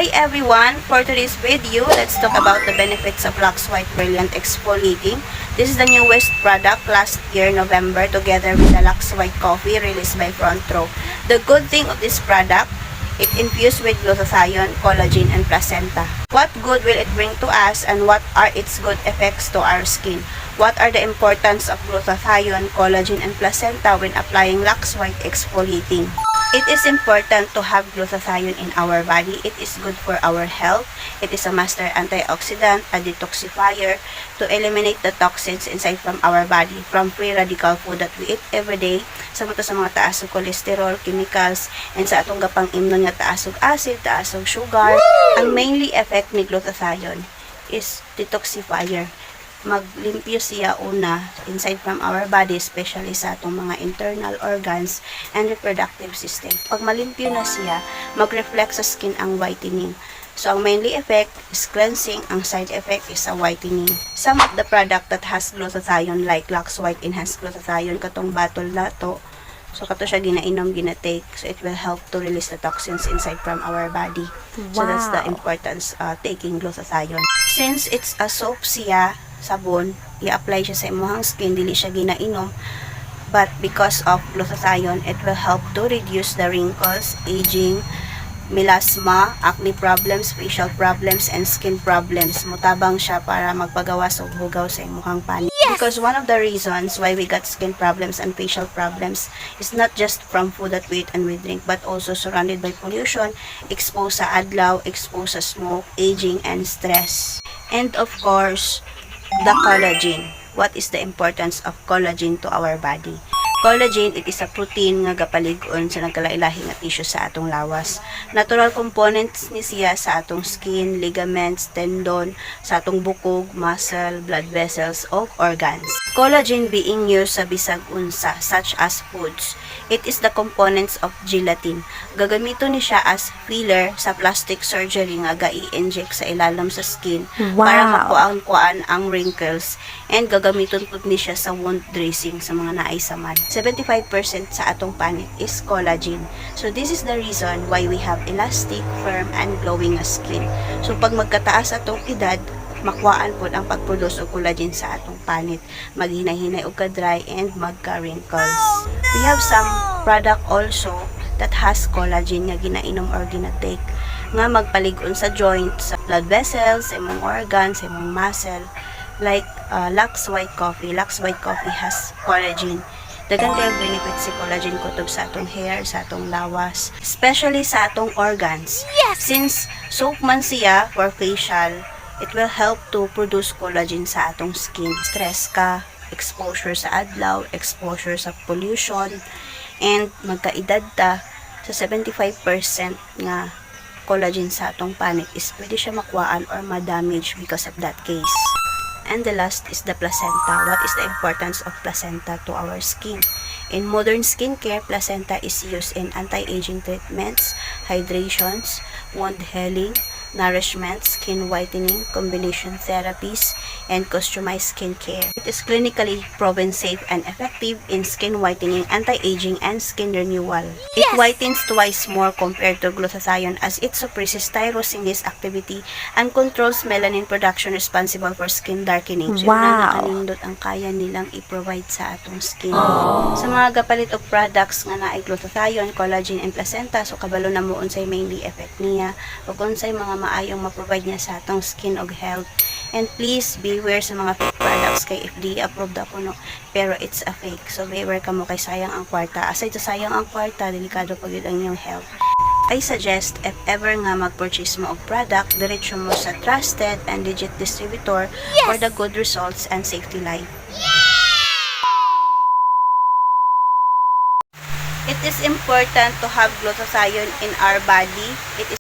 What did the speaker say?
Hi everyone! For today's video, let's talk about the benefits of Lux White Brilliant Exfoliating. This is the newest product last year November together with the Lux White Coffee released by Front Row. The good thing of this product, it infused with glutathione, collagen, and placenta. What good will it bring to us and what are its good effects to our skin? What are the importance of glutathione, collagen, and placenta when applying Lux White Exfoliating? It is important to have glutathione in our body. It is good for our health. It is a master antioxidant, a detoxifier to eliminate the toxins inside from our body from free radical food that we eat every day. Sama to sa mga taas ng cholesterol, chemicals, and sa atong gapang imnon nga taas og acid, taas og sugar. Ang mainly effect ni glutathione is detoxifier. Maglimpyo siya una inside from our body, especially sa atong mga internal organs and reproductive system. Pag malimpyo na siya, mag-reflect sa skin ang whitening. So, ang mainly effect is cleansing. Ang side effect is a whitening. Some of the product that has glutathione like Lux White Enhanced Glutathione, katong bottle na to. So, kato siya ginainom, ginatake. So, it will help to release the toxins inside from our body. Wow. So, that's the importance taking glutathione. Since it's a soap siya, sabon, i-apply siya sa imuhang skin, dili siya ginainom. But because of glutathione, it will help to reduce the wrinkles, aging, melasma, acne problems, facial problems, and skin problems. Mutabang siya para magpagawas og bugaw sa imuhang panit. Yes! Because one of the reasons why we got skin problems and facial problems is not just from food that we eat and we drink, but also surrounded by pollution, exposed sa adlaw, exposed sa smoke, aging, and stress. And of course, the collagen. What is the importance of collagen to our body? Collagen, it is a protein nga gapalig-on sa nagkalailahing nga tissue sa atong lawas. Natural components ni siya sa atong skin, ligaments, tendon, sa atong bukog, muscle, blood vessels, o organs. Collagen being used sa bisag unsa, such as foods. It is the components of gelatin. Gagamito ni siya as filler sa plastic surgery nga ga-i-inject sa ilalim sa skin. Wow. Para makuan-kuan ang wrinkles, and gagamiton pud ni siya sa wound dressing sa mga naay samad. 75% sa atong panit is collagen. So this is the reason why we have elastic, firm, and glowing skin. So pag magkataas atong edad, makuhaan po ang pag-produce og collagen sa atong panit. Maghinay-hinay og ka-dry and magka-wrinkles. We have some product also that has collagen nga ginainom or ginatake nga magpalig-on sa joints, sa blood vessels, sa imong organs, sa imong muscle. Like Lux White Coffee. Lux White Coffee has collagen. Daghang kayong benefits si collagen kutob sa atong hair, sa atong lawas, especially sa atong organs. Yes! Since soap man siya for facial, it will help to produce collagen sa atong skin. Stress ka, exposure sa adlaw, exposure sa pollution, and magkaedad ta, sa 75% nga collagen sa atong panit is pwede siya makuhaan or ma-damage because of that case. And the last is the placenta. What is the importance of placenta to our skin? In modern skincare, placenta is used in anti-aging treatments, hydrations, wound healing, nourishment, skin whitening, combination therapies, and customized skincare. It is clinically proven safe and effective in skin whitening, anti-aging, and skin renewal. Yes! It whitens twice more compared to glutathione as it suppresses tyrosinase activity and controls melanin production responsible for skin darkening. So, wow! Nakanindot ang kaya nilang i-provide sa atong skin. Oh. Sa mga gapalit of products nga naay glutathione, collagen, and placenta, so kabalo na mo unsay mainly effect niya ug unsay mga maayong ma-provide niya sa atong skin og health. And please beware sa mga fake products kay FDA approved ako no, pero it's a fake. So beware ka mo kay sayang ang kwarta. Aside sa sayang ang kwarta, delikado pag yun ang iyong health. I suggest if ever nga mag-purchase mo og product, diretso mo sa trusted and legit distributor. Yes! For the good results and safety life. It is important to have glutathione in our body. It is